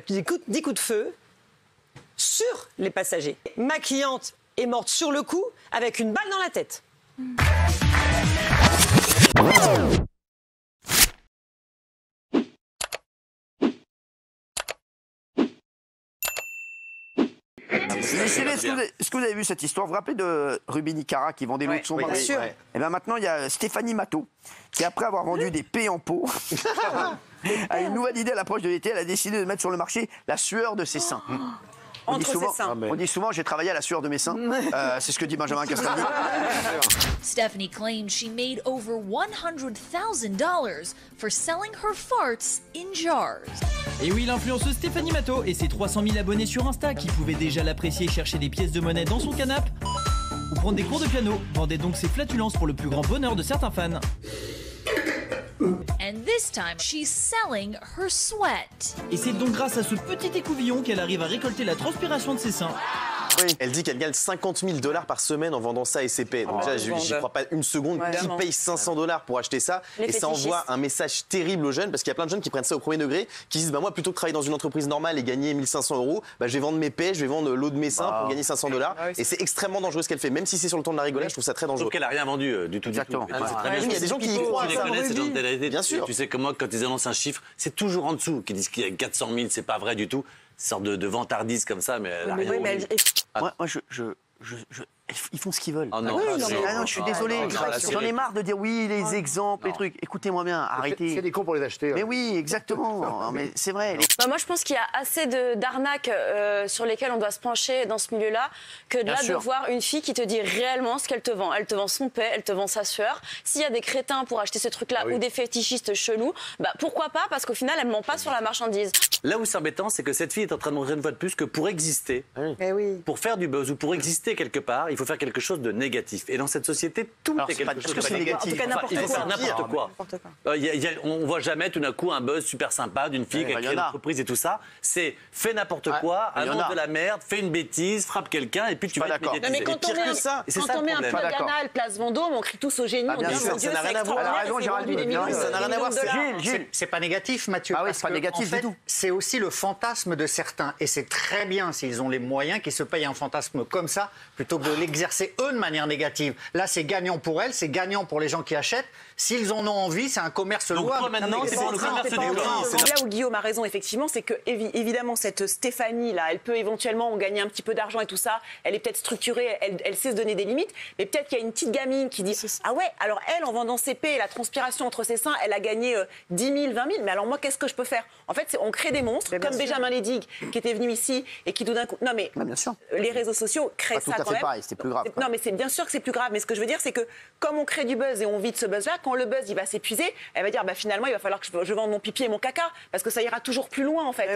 10 coups de feu sur les passagers. Ma cliente est morte sur le coup avec une balle dans la tête. Est-ce que vous avez vu cette histoire? Vous vous rappelez de Rubini Cara qui vendait l'eau de son mari? Bien sûr. Et bien maintenant, il y a Stéphanie Matteau qui, après avoir vendu des pets en pot, a une nouvelle idée à l'approche de l'été. Elle a décidé de mettre sur le marché la sueur de ses seins. On dit souvent, j'ai travaillé à la sueur de mes seins. C'est ce que dit Benjamin Castaldi. Stephanie claims she made over $100,000 for selling her farts in jars. Et oui, l'influenceuse Stéphanie Matteau et ses 300 000 abonnés sur Insta qui pouvaient déjà l'apprécier chercher des pièces de monnaie dans son canapé ou prendre des cours de piano vendaient donc ses flatulences pour le plus grand bonheur de certains fans. And this time, she's selling her sweat. Et c'est donc grâce à ce petit écouvillon qu'elle arrive à récolter la transpiration de ses seins. Oui. Elle dit qu'elle gagne $50 000 par semaine en vendant ça à SCP. Donc déjà, j'y crois pas une seconde. Qui paye $500 pour acheter ça? Et ça envoie un message terrible aux jeunes, parce qu'il y a plein de jeunes qui prennent ça au premier degré, qui disent moi, plutôt que travailler dans une entreprise normale et gagner 1500 €, je vais vendre mes paix, je vais vendre l'eau de mes seins pour gagner $500. Et c'est extrêmement dangereux ce qu'elle fait. Même si c'est sur le ton de la rigolade, je trouve ça très dangereux. Sauf qu'elle a rien vendu du tout. Exactement. Il y a des gens qui y croient. Tu les connais, ces gens de télé-réalité. Bien sûr. Tu sais que moi, quand ils annoncent un chiffre, c'est toujours en dessous, qu'ils disent qu'il y a 400 000, c'est pas vrai du tout. Une sorte de vantardise comme ça, mais elle a rien vendu. Moi, ils font ce qu'ils veulent. Oh non, je suis désolé. J'en ai marre de dire oui, les exemples, les trucs. Écoutez-moi bien, arrêtez. C'est des cons pour les acheter. Mais oui, exactement. Mais c'est vrai. Moi, je pense qu'il y a assez d'arnaques sur lesquelles on doit se pencher dans ce milieu-là que de de voir une fille qui te dit réellement ce qu'elle te vend. Elle te vend son paix, elle te vend sa sueur. S'il y a des crétins pour acheter ce truc-là ou des fétichistes chelous, pourquoi pas? Parce qu'au final, elle ment pas sur la marchandise. Là où c'est embêtant, c'est que cette fille est en train de montrer une fois de plus que pour exister, pour faire du buzz ou pour exister quelque part, il faut faire quelque chose de négatif. Et dans cette société, tout est quelque chose de négatif. Il faut faire n'importe quoi. On voit jamais tout d'un coup un buzz super sympa d'une fille qui a créé une entreprise et tout ça. C'est fais n'importe quoi, annonce de la merde, fais une bêtise, frappe quelqu'un et puis tu vas être médiatisé. Mais quand on met un peu de Ghana, place Vendôme, on crie tous au génie. On dit mon Dieu, c'est extraordinaire. Ça n'a rien à voir. Gilles, c'est pas négatif, Mathieu. Ah oui, c'est pas négatif du tout. C'est aussi le fantasme de certains. Et c'est très bien s'ils ont les moyens qu'ils se payent un fantasme comme ça plutôt que de l'exercer eux de manière négative. Là, c'est gagnant pour elles, c'est gagnant pour les gens qui achètent. S'ils en ont envie, c'est un commerce louable. Maintenant, c'est pour le commerce du Là où Guillaume a raison, effectivement, c'est que évidemment cette Stéphanie là, elle peut éventuellement gagner un petit peu d'argent et tout ça. Elle est peut-être structurée, elle sait se donner des limites. Mais peut-être qu'il y a une petite gamine qui dit ah ouais, alors elle en vendant ses paix, la transpiration entre ses seins, elle a gagné 10 000, 20 000. Mais alors moi, qu'est-ce que je peux faire? En fait, on crée des monstres comme Benjamin Ledig qui était venu ici et qui tout d'un coup. Non mais bien sûr. Les réseaux sociaux créent ça quand même. Pareil, c'est plus grave. Non mais c'est bien sûr que c'est plus grave. Mais ce que je veux dire, c'est que comme on crée du buzz et on vit de ce buzz-là, quand le buzz il va s'épuiser, elle va dire finalement il va falloir que je vende mon pipi et mon caca parce que ça ira toujours plus loin en fait.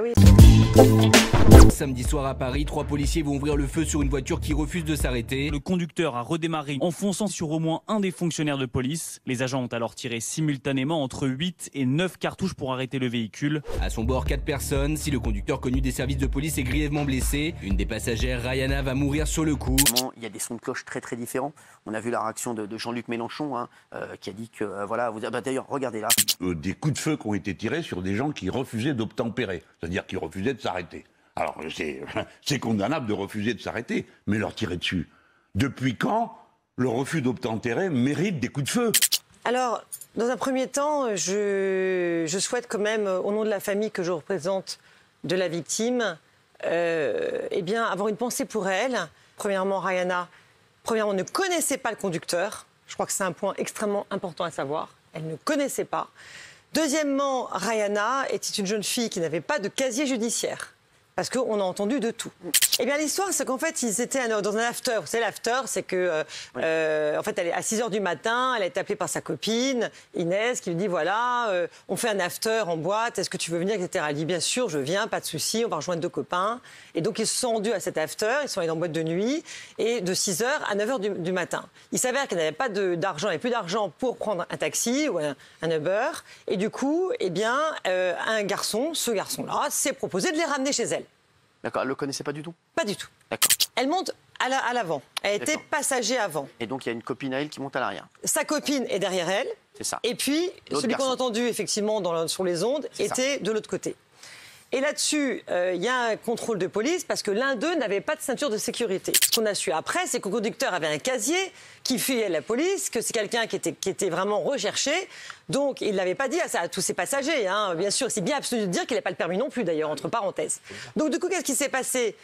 Samedi soir à Paris, 3 policiers vont ouvrir le feu sur une voiture qui refuse de s'arrêter. Le conducteur a redémarré en fonçant sur au moins un des fonctionnaires de police. Les agents ont alors tiré simultanément entre 8 et 9 cartouches pour arrêter le véhicule. À son bord, 4 personnes. Si le conducteur connu des services de police est grièvement blessé, une des passagères, Rayana, va mourir sur le coup. Il y a des sons de cloche très très différents. On a vu la réaction de Jean-Luc Mélenchon qui a dit que d'ailleurs, regardez là. Des coups de feu qui ont été tirés sur des gens qui refusaient d'obtempérer, c'est-à-dire qui refusaient de s'arrêter. Alors, c'est condamnable de refuser de s'arrêter, mais leur tirer dessus. Depuis quand le refus d'obtempérer mérite des coups de feu? Alors, dans un premier temps, je souhaite quand même, au nom de la famille que je représente de la victime, avoir une pensée pour elle. Premièrement, Rayana, ne connaissait pas le conducteur. Je crois que c'est un point extrêmement important à savoir. Elle ne connaissait pas. Deuxièmement, Rayana était une jeune fille qui n'avait pas de casier judiciaire. Parce qu'on a entendu de tout. Eh bien, l'histoire, c'est qu'en fait, ils étaient dans un after. Vous savez, l'after, c'est que, en fait, elle est à 6 h du matin, elle a été appelée par sa copine, Inès, qui lui dit, voilà, on fait un after en boîte, est-ce que tu veux venir, etc. Elle dit, bien sûr, je viens, pas de souci, on va rejoindre 2 copains. Et donc, ils se sont rendus à cet after, ils sont allés en boîte de nuit, et de 6 h à 9 h du matin. Il s'avère qu'elle n'avait pas d'argent, elle n'avait plus d'argent pour prendre un taxi ou un Uber. Et du coup, eh bien, ce garçon-là, s'est proposé de les ramener chez elle. D'accord, elle ne le connaissait pas du tout? Pas du tout. D'accord. Elle monte à l'avant. Elle était passager avant. Et donc il y a une copine à elle qui monte à l'arrière. Sa copine est derrière elle. C'est ça. Et puis, celui qu'on a entendu effectivement sur les ondes était de l'autre côté. Et là-dessus, il y a un contrôle de police parce que l'un d'eux n'avait pas de ceinture de sécurité. Ce qu'on a su après, c'est que le conducteur avait un casier qui fuyait la police, que c'est quelqu'un qui était vraiment recherché. Donc, il ne l'avait pas dit à tous ses passagers. Hein. Bien sûr, c'est bien absurde de dire qu'il n'a pas le permis non plus, d'ailleurs, entre parenthèses. Donc, du coup, qu'est-ce qui s'est passé ?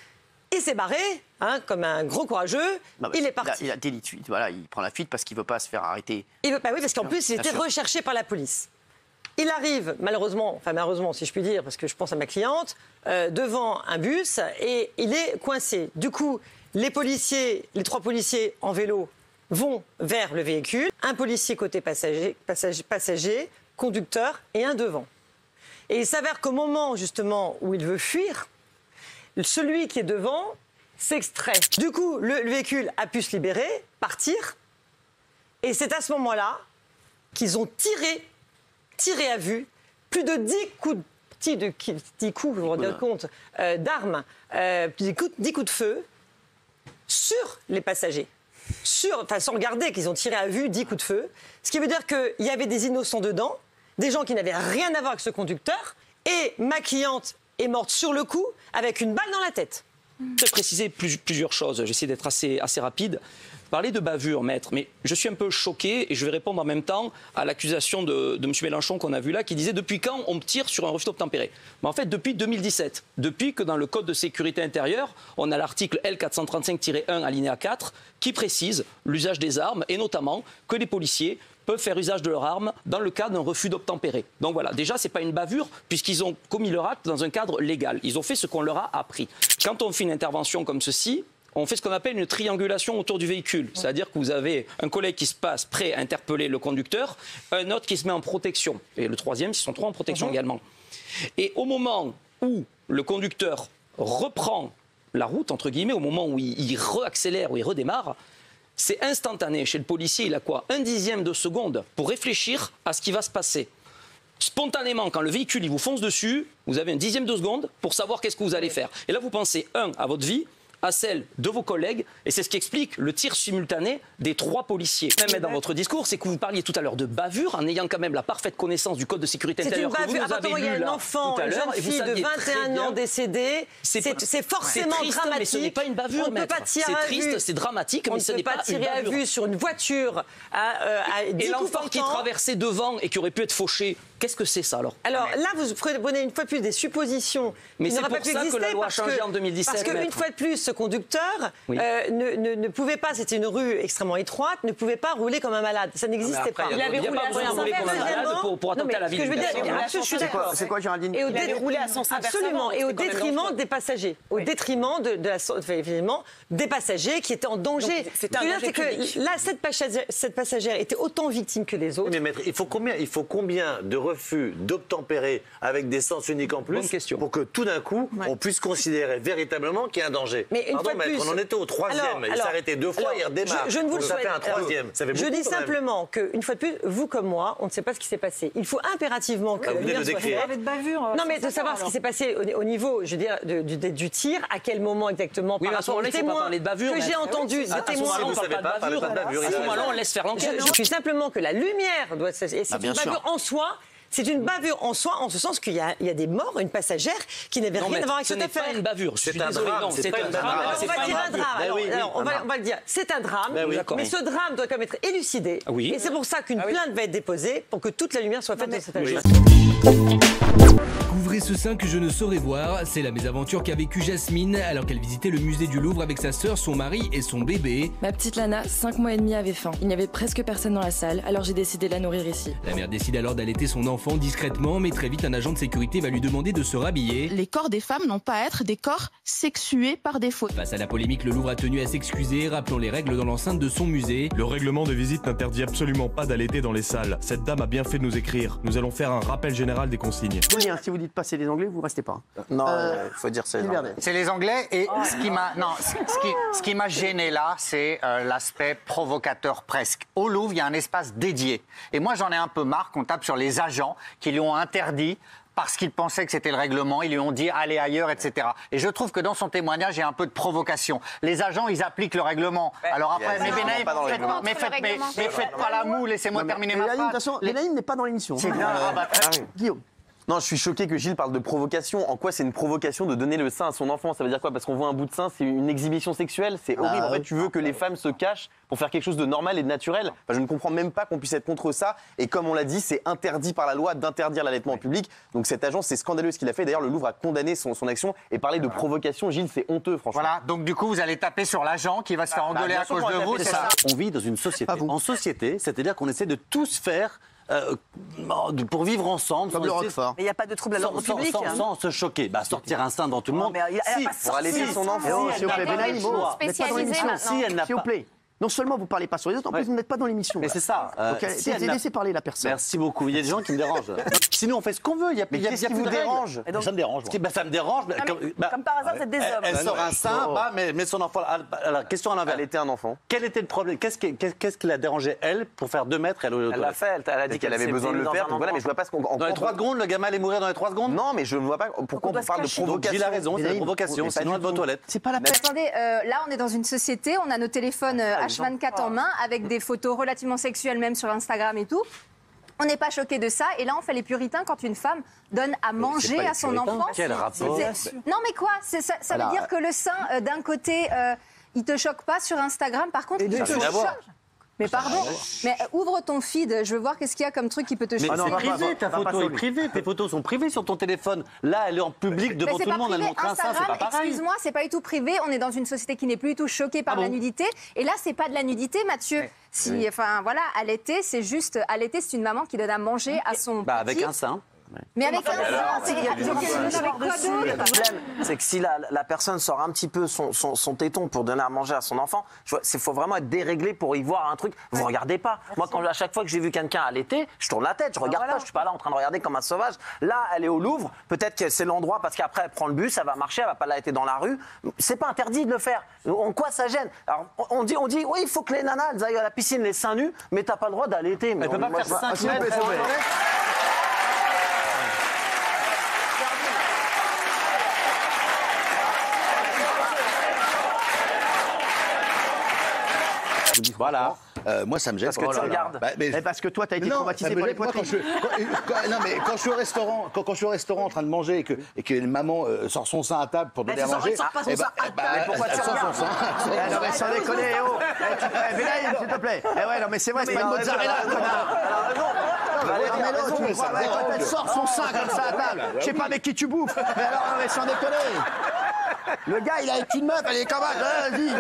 Il s'est barré, hein, comme un gros courageux. Il est parti. Il a délit de fuite. Voilà, il prend la fuite parce qu'il ne veut pas se faire arrêter. Il veut pas, oui, parce qu'en plus, il était recherché par la police. Il arrive, malheureusement, si je puis dire, parce que je pense à ma cliente, devant un bus et il est coincé. Du coup, les 3 policiers en vélo vont vers le véhicule. Un policier côté passager, conducteur et un devant. Et il s'avère qu'au moment, justement, où il veut fuir, celui qui est devant s'extrait. Du coup, le véhicule a pu se libérer, partir. Et c'est à ce moment-là qu'ils ont tiré à vue plus de 10 coups, vous vous rendez compte, d'armes, 10 coups de feu sur les passagers. Sans regarder qu'ils ont tiré à vue 10 coups de feu. Ce qui veut dire qu'il y avait des innocents dedans, des gens qui n'avaient rien à voir avec ce conducteur. Et ma cliente est morte sur le coup avec une balle dans la tête. Je vais préciser plusieurs choses. J'essaie d'être assez rapide. Parler de bavure, maître, mais je suis un peu choqué et je vais répondre en même temps à l'accusation de M. Mélenchon qu'on a vu là, qui disait depuis quand on tire sur un refus d'obtempérer. Mais en fait, depuis 2017, depuis que dans le Code de sécurité intérieure, on a l'article L435-1 alinéa 4 qui précise l'usage des armes et notamment que les policiers peuvent faire usage de leurs armes dans le cas d'un refus d'obtempérer. Donc voilà, déjà, ce n'est pas une bavure puisqu'ils ont commis leur acte dans un cadre légal. Ils ont fait ce qu'on leur a appris. Quand on fait une intervention comme ceci, on fait ce qu'on appelle une triangulation autour du véhicule. C'est-à-dire que vous avez un collègue qui se passe prêt à interpeller le conducteur, un autre qui se met en protection. Et le troisième, ils sont 3 en protection également. Et au moment où le conducteur reprend la route, entre guillemets, au moment où il réaccélère, où il redémarre, c'est instantané. Chez le policier, il a quoi ? 1/10 de seconde pour réfléchir à ce qui va se passer. Spontanément, quand le véhicule il vous fonce dessus, vous avez 1/10 de seconde pour savoir qu'est-ce que vous allez faire. Et là, vous pensez, à votre vie, à celle de vos collègues, et c'est ce qui explique le tir simultané des 3 policiers. Même dans votre discours, c'est que vous parliez tout à l'heure de bavure, en ayant quand même la parfaite connaissance du Code de sécurité intérieure que vous nous avez lu il y a un enfant, une jeune fille de 21 ans décédée, c'est forcément triste, dramatique. Mais ce n'est pas une bavure, on ne peut pas tirer à vue. C'est triste, c'est dramatique, mais ce n'est pas une bavure. On ne peut pas tirer à vue sur une voiture à 10 Et l'enfant qui traversait devant et qui aurait pu être fauché, qu'est-ce que c'est ça alors ? Alors là, vous prenez une fois de plus des suppositions qui n'auraient pas pu exister. Mais c'est pour ça que la loi a changé en 2017. Parce qu'une fois de plus, ce conducteur ne pouvait pas, c'était une rue extrêmement étroite, ne pouvait pas rouler comme un malade. Ça n'existait pas. Il avait roulé comme un malade pour attenter à la vie. Je suis d'accord. C'est quoi, Géraldine ? Il avait roulé à sens inverse. Absolument, et au détriment des passagers. Au détriment des passagers qui étaient en danger. C'est un danger public. Là, cette passagère était autant victime que les autres. Mais maître, il faut combien de refus d'obtempérer avec des sens uniques en plus pour que tout d'un coup, on puisse considérer véritablement qu'il y a un danger. Mais une fois de plus, on en était au 3e. Il s'est arrêté 2 fois, il redémarre. Je ne vous le souhaite pas. Ça fait un 3e. Ça fait beaucoup, je dis simplement qu'une fois de plus, vous comme moi, on ne sait pas ce qui s'est passé. Il faut impérativement que la lumière soit faite. Non, mais de savoir ce qui s'est passé au niveau, je veux dire, du tir, à quel moment exactement, par rapport aux témoins que j'ai entendus, des témoins. On ne parle pas de bavure. À ce moment-là, on laisse faire l'enquête. Je dis simplement que la lumière doit... Et c'est une bavure en soi. C'est une bavure en soi, en ce sens qu'il y a des morts, une passagère qui n'avait rien à voir avec cette affaire. Ce n'est pas une bavure. C'est un drame. C'est un drame. On va dire un drame. Alors, on va le dire. C'est un drame, mais ce drame doit quand même être élucidé. Et c'est pour ça qu'une plainte va être déposée pour que toute la lumière soit faite dans cette affaire. Couvrez ce sein que je ne saurais voir, c'est la mésaventure qu'a vécue Jasmine alors qu'elle visitait le musée du Louvre avec sa sœur, son mari et son bébé. Ma petite Lana, 5 mois et demi, avait faim. Il n'y avait presque personne dans la salle, alors j'ai décidé de la nourrir ici. La mère décide alors d'allaiter son enfant discrètement, mais très vite un agent de sécurité va lui demander de se rhabiller. Les corps des femmes n'ont pas à être des corps sexués par défaut. Face à la polémique, le Louvre a tenu à s'excuser, rappelant les règles dans l'enceinte de son musée. Le règlement de visite n'interdit absolument pas d'allaiter dans les salles. Cette dame a bien fait de nous écrire. Nous allons faire un rappel général des consignes. Si vous dites pas c'est les Anglais, vous restez pas. Non, il faut dire c'est les Anglais. C'est les Anglais et ce qui m'a gêné là, c'est l'aspect provocateur presque. Au Louvre, il y a un espace dédié. Et moi, j'en ai un peu marre qu'on tape sur les agents qui lui ont interdit parce qu'ils pensaient que c'était le règlement, ils lui ont dit allez ailleurs, etc. Et je trouve que dans son témoignage, il y a un peu de provocation. Les agents, ils appliquent le règlement. Alors après, faites pas la moue, laissez-moi terminer ma phrase. De toute façon, Lénaïm n'est pas dans l'émission. C'est bien. Guillaume. Non, je suis choqué que Gilles parle de provocation. En quoi c'est une provocation de donner le sein à son enfant? Ça veut dire quoi? Parce qu'on voit un bout de sein, c'est une exhibition sexuelle? C'est horrible. En fait, tu veux que les femmes se cachent pour faire quelque chose de normal et de naturel? Enfin, je ne comprends même pas qu'on puisse être contre ça. Et comme on l'a dit, c'est interdit par la loi d'interdire l'allaitement en public. Donc cette agence, c'est scandaleux ce qu'il a fait. D'ailleurs, le Louvre a condamné son action et parler de provocation. Gilles, c'est honteux, franchement. Voilà, donc du coup, vous allez taper sur l'agent qui va se faire engueuler à cause de vous, c'est ça? On vit dans une société. En société, c'est-à-dire qu'on essaie de tous faire pour vivre ensemble. Comme le Roquefort. Mais il n'y a pas de trouble à l'ordre public. Sans se choquer. Sortir un sein devant tout le monde. Pour allaiter son enfant. S'il vous plaît, Benaïm, Spécialisé s'il vous plaît. Non seulement vous ne parlez pas sur les autres, en plus vous n'êtes pas dans l'émission. Mais c'est ça. Laissez parler la personne. Merci beaucoup. Il y a des gens qui me dérangent. Sinon, on fait ce qu'on veut. Mais qu'est-ce qui vous dérange? Ça me dérange. Ça me dérange. Comme par hasard, c'est des hommes. Elle sort un sein, mais son enfant. Alors, question à l'envers. Elle était un enfant. Quel était le problème? Qu'est-ce qui l'a dérangé, elle, pour faire 2 mètres? Elle l'a fait. Elle a dit qu'elle avait besoin de le faire. Donc voilà, mais je vois pas ce qu'on. Dans les 3 secondes, le gamin allait mourir dans les 3 secondes? Non, mais je ne vois pas pourquoi on parle de provocation. Il a raison, c'est la provocation. C'est loin de vos toilettes. C'est pas la peine. Attendez, là, on est dans une société, on a nos téléphones H24 en main, avec des photos relativement sexuelles même sur Instagram et tout. On n'est pas choqué de ça. Et là, on fait les puritains quand une femme donne à manger à son enfant. Quel rapport? Non, mais quoi? Ça veut dire que le sein, d'un côté, il te choque pas sur Instagram. Par contre, il te choque. Mais pardon, mais ouvre ton feed, je veux voir qu'est-ce qu'il y a comme truc qui peut te choquer. Mais c'est privé, ta photo est privée, tes photos sont privées sur ton téléphone. Là, elle est en public devant tout le monde, elle montre un sein, c'est pas pareil. Excuse-moi, c'est pas du tout privé, on est dans une société qui n'est plus du tout choquée par la nudité. Et là, c'est pas de la nudité, Mathieu. Enfin, voilà, allaiter, c'est juste, allaiter, c'est une maman qui donne à manger à son petit. Avec un sein. Mais avec un sein, le problème, c'est que si la personne sort un petit peu son téton pour donner à manger à son enfant, il faut vraiment être déréglé pour y voir un truc. Vous regardez pas. Moi, à chaque fois que j'ai vu quelqu'un allaiter, je tourne la tête, je regarde pas, je suis pas là en train de regarder comme un sauvage. Là, elle est au Louvre, peut-être que c'est l'endroit parce qu'après elle prend le bus, elle va marcher, elle va pas l'allaiter dans la rue. C'est pas interdit de le faire. En quoi ça gêne? Alors, on dit, oui, il faut que les nanas elles aillent à la piscine les seins nus, mais t'as pas le droit d'allaiter. Elle peut pas faire 5 mètres. Voilà. Moi, ça me gêne. Parce que tu regardes. Parce que toi, tu as été traumatisé par les poitrines. Non, mais quand je suis au restaurant en train de manger et que maman sort son sein à table pour donner à manger. Mais pourquoi tu regardes? Non, mais sans déconner, Benaïm, s'il te plaît. Ouais, non, mais c'est vrai, c'est pas une mozzarella, quand elle sort son sein comme ça à table, je sais pas avec qui tu bouffes. Mais alors, mais sans déconner. Le gars, il a avec une meuf, elle est comme ça, vas-y.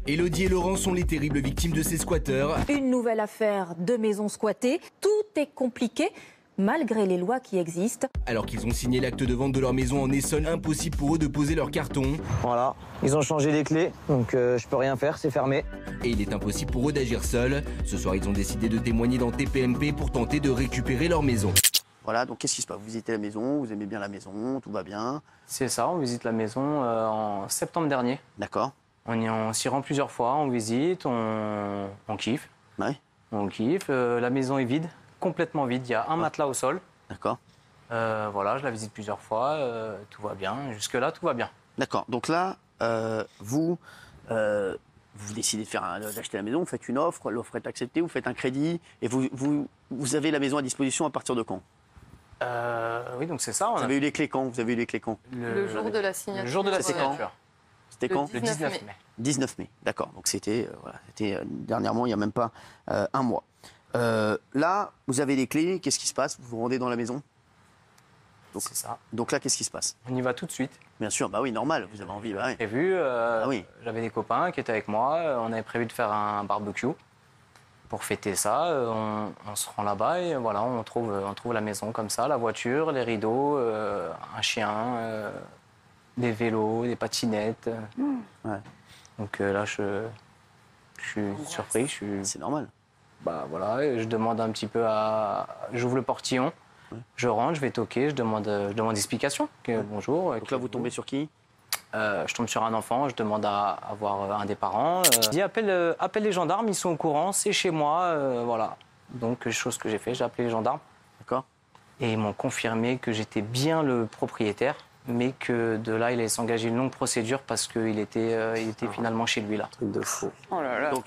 Élodie et Laurent sont les terribles victimes de ces squatteurs. Une nouvelle affaire de maisons squattées. Tout est compliqué, malgré les lois qui existent. Alors qu'ils ont signé l'acte de vente de leur maison en Essonne, impossible pour eux de poser leur carton. Voilà, ils ont changé les clés, donc je peux rien faire, c'est fermé. Et il est impossible pour eux d'agir seuls. Ce soir, ils ont décidé de témoigner dans TPMP pour tenter de récupérer leur maison. Voilà, donc qu'est-ce qui se passe? Vous visitez la maison, vous aimez bien la maison, tout va bien? C'est ça, on visite la maison en septembre dernier. D'accord. On s'y rend plusieurs fois, on visite, on kiffe. Ouais. On kiffe. La maison est vide, complètement vide. Il y a un matelas au sol. D'accord. Voilà, je la visite plusieurs fois, tout va bien. Jusque-là, tout va bien. D'accord. Donc là, vous décidez d'acheter la maison, vous faites une offre, l'offre est acceptée, vous faites un crédit, et vous avez la maison à disposition à partir de quand? Oui, donc c'est ça. Vous avez eu les clés quand? Le jour de la signature. Le jour de la signature. C'était quand? Le 19 mai. 19 mai, d'accord. Donc c'était dernièrement, il n'y a même pas un mois. Là, vous avez les clés, qu'est-ce qui se passe? Vous vous rendez dans la maison? C'est ça. Donc là, qu'est-ce qui se passe? On y va tout de suite. Bien sûr, bah oui, normal, vous avez envie. Bah oui. Prévu, oui. J'avais des copains qui étaient avec moi, on avait prévu de faire un barbecue. Pour fêter ça, on se rend là-bas et voilà, on trouve la maison comme ça, la voiture, les rideaux, un chien, des vélos, des patinettes. Ouais. Donc là, je suis surpris. C'est normal. Bah voilà, et je demande un petit peu j'ouvre le portillon, je rentre, je vais toquer, je demande explication. Bonjour. Donc là, vous tombez sur qui? Je tombe sur un enfant, je demande à voir un des parents. Je dis appelle les gendarmes, ils sont au courant, c'est chez moi, voilà. Donc chose que j'ai fait, j'ai appelé les gendarmes. D'accord. Et ils m'ont confirmé que j'étais bien le propriétaire. mais que de là, il allait s'engager une longue procédure parce qu'il était finalement chez lui là. Truc de fou. Oh là là. Donc,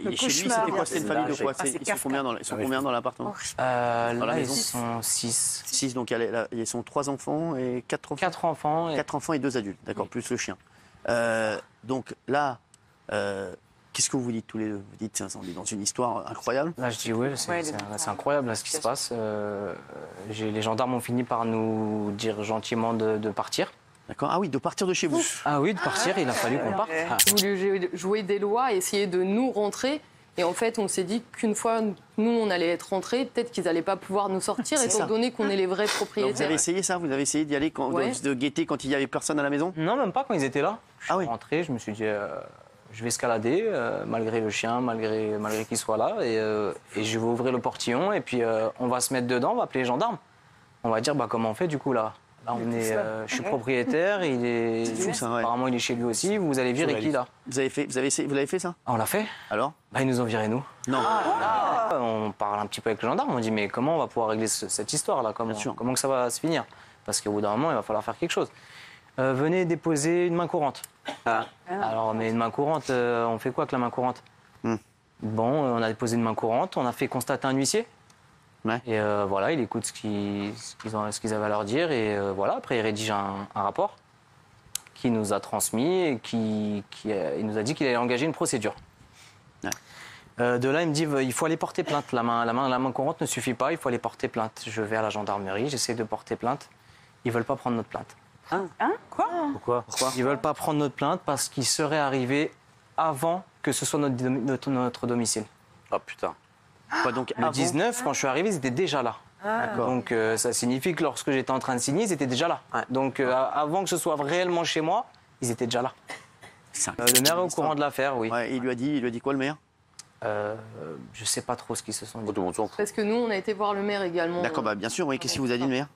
il est chez lui, c'était quoi? C'était une famille de quoi? Ils sont combien dans l'appartement? Là, ils sont 6. 6, donc ils sont 3 enfants et 4 enfants. 4 enfants. 4 enfants et 2 adultes, d'accord, plus le chien. Donc là, qu'est-ce que vous dites tous les deux? Vous dites, on est dans une histoire incroyable? Là, je dis oui, c'est incroyable là, ce qui se passe. Les gendarmes ont fini par nous dire gentiment de partir. D'accord. Ah oui, de partir de chez vous. Ah oui, de partir, il a fallu qu'on parte. Ils voulaient jouer des lois, essayer de nous rentrer. Et en fait, on s'est dit qu'une fois, nous, on allait être rentrés, peut-être qu'ils n'allaient pas pouvoir nous sortir, étant donné qu'on est les vrais propriétaires. Donc vous avez essayé ça? Vous avez essayé d'y aller, de guetter quand il n'y avait personne à la maison? Non, même pas quand ils étaient là. Je suis rentré, je me suis dit, je vais escalader, malgré le chien, malgré qu'il soit là, et je vais ouvrir le portillon, et puis on va se mettre dedans, on va appeler les gendarmes. On va dire, comment on fait du coup là? Là, je suis propriétaire, il est fou, ça, apparemment il est chez lui aussi. Vous allez virer qui là? Vous l'avez fait ça? On l'a fait. Alors? Ils nous ont viré nous. Non. On parle un petit peu avec le gendarme, on dit mais comment on va pouvoir régler cette histoire là? Comment que ça va se finir? Parce qu'au bout d'un moment il va falloir faire quelque chose. Venez déposer une main courante. Alors mais une main courante, on fait quoi avec la main courante? Bon, on a déposé une main courante, on a fait constater un huissier. Et voilà, il écoute ce qu'ils avaient à leur dire et voilà, après il rédige un rapport qu'il nous a transmis et il nous a dit qu'il allait engager une procédure. De là, il me dit il faut aller porter plainte. La main courante ne suffit pas, il faut aller porter plainte. Je vais à la gendarmerie, j'essaie de porter plainte. Ils veulent pas prendre notre plainte. Quoi? Pourquoi? Ils veulent pas prendre notre plainte parce qu'il serait arrivé avant que ce soit notre domicile. Oh putain. Donc, le 19, quand je suis arrivé, ils étaient déjà là. Donc ça signifie que lorsque j'étais en train de signer, ils étaient déjà là. Donc avant que ce soit réellement chez moi, ils étaient déjà là. Le maire est au courant de l'affaire, oui. Il lui a dit quoi le maire? Je sais pas trop ce qu'ils se sont dit. Parce que nous, on a été voir le maire également. D'accord, bien sûr, oui. Qu'est-ce qu'il vous a dit le maire?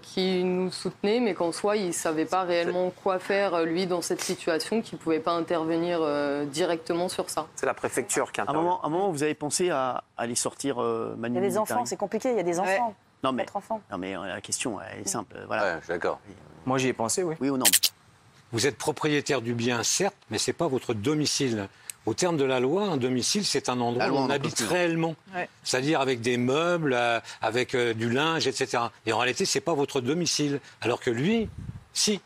Qui nous soutenait, mais qu'en soi, il ne savait pas réellement quoi faire, lui, dans cette situation, qu'il ne pouvait pas intervenir directement sur ça. C'est la préfecture qui intervient. À un moment, vous avez pensé à aller sortir Manu? Il y a des enfants, c'est compliqué, il y a des enfants. Non, mais la question, elle est simple. Voilà. Je suis d'accord. Moi, j'y ai pensé, oui. Oui ou non? Vous êtes propriétaire du bien, certes, mais ce n'est pas votre domicile. Au terme de la loi, un domicile, c'est un endroit où on habite réellement. C'est-à-dire avec des meubles, avec du linge, etc. Et en réalité, ce n'est pas votre domicile. Alors que lui, si.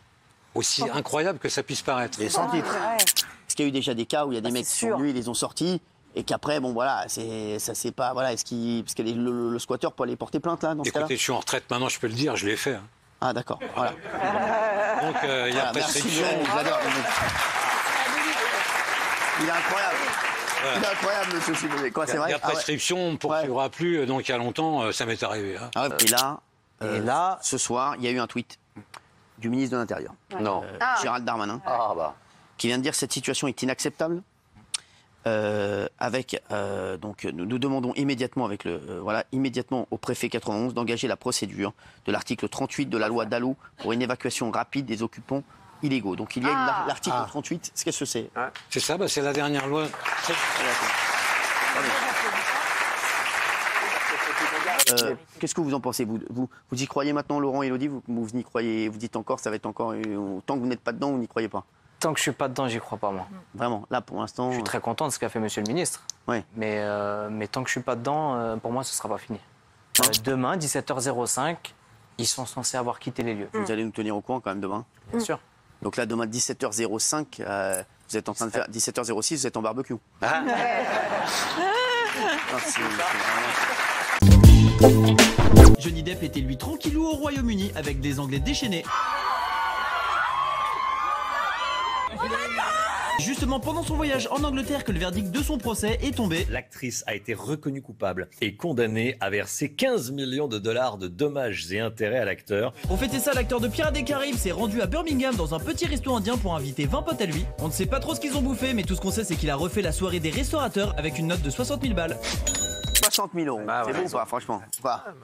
Aussi incroyable que ça puisse paraître. Et sans titre. Est-ce qu'il y a eu déjà des cas où il y a des mecs qui sont venus, ils les ont sortis, et qu'après, ça c'est pas... Voilà, parce que le squatteur peut aller porter plainte, là, dans ce cas-là? Écoutez, je suis en retraite maintenant, je peux le dire, je l'ai fait. Ah, d'accord, voilà. Donc, il y a prescription. J'adore. Il est incroyable. Il est incroyable, monsieur Simonet. C'est vrai? Il y a prescription, on ne poursuivra plus. Donc, il y a longtemps, ça m'est arrivé. Et là, ce soir, il y a eu un tweet du ministre de l'Intérieur, Gérald Darmanin, qui vient de dire: cette situation est inacceptable. Donc, nous demandons immédiatement, immédiatement au préfet 91 d'engager la procédure de l'article 38 de la loi Dallot pour une évacuation rapide des occupants illégaux. Donc il y a l'article 38. Qu'est-ce que c'est? C'est ça, c'est la dernière loi. Qu'est-ce que vous en pensez? Vous y croyez maintenant, Laurent et Élodie? Vous y croyez? Vous dites encore, ça va être encore... Tant que vous n'êtes pas dedans, vous n'y croyez pas? Tant que je suis pas dedans, j'y crois pas, moi. Vraiment, là, pour l'instant... Je suis très content de ce qu'a fait Monsieur le Ministre. Mais tant que je suis pas dedans, pour moi, ce sera pas fini. Demain, 17h05, ils sont censés avoir quitté les lieux. Vous allez nous tenir au courant quand même demain? Bien sûr. Donc là, demain, 17h05, vous êtes en train de faire... 17h06, vous êtes en barbecue. Johnny Depp était lui tranquillou au Royaume-Uni avec des Anglais déchaînés. Justement pendant son voyage en Angleterre que le verdict de son procès est tombé. L'actrice a été reconnue coupable et condamnée à verser 15 millions de dollars de dommages et intérêts à l'acteur. Pour fêter ça, l'acteur de Pirates des Caraïbes s'est rendu à Birmingham dans un petit resto indien pour inviter 20 potes à lui. On ne sait pas trop ce qu'ils ont bouffé, mais tout ce qu'on sait c'est qu'il a refait la soirée des restaurateurs avec une note de 60 000 balles. 60 000 euros. C'est bon ou pas, franchement?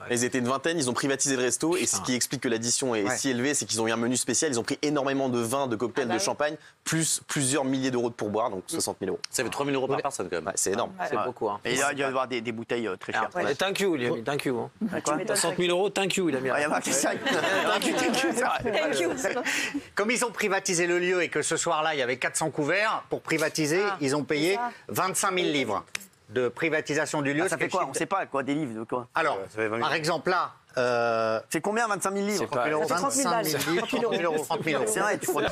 Ils étaient une vingtaine, ils ont privatisé le resto. Et ce qui explique que l'addition est si élevée, c'est qu'ils ont eu un menu spécial. Ils ont pris énormément de vin, de cocktails, de champagne, plus plusieurs milliers d'euros de pourboire, donc 60 000 euros. Ça fait 3 000 euros par personne quand même. Ouais, c'est énorme. C'est beaucoup. Hein. Et il doit y avoir des bouteilles très chères. Et thank you, il a mis thank you. 60 000 euros, thank you, il a mis. Il y a marqué ça. Thank you. Comme ils ont privatisé le lieu et que ce soir-là, il y avait 400 couverts, pour privatiser, ils ont payé 25 000 livres de privatisation du lieu. Ça fait quoi? On ne sait pas, quoi, des livres de quoi? Alors, par exemple, là... c'est combien 25 000 livres? 30 000 euros. 30 000 euros. C'est vrai, tu crois.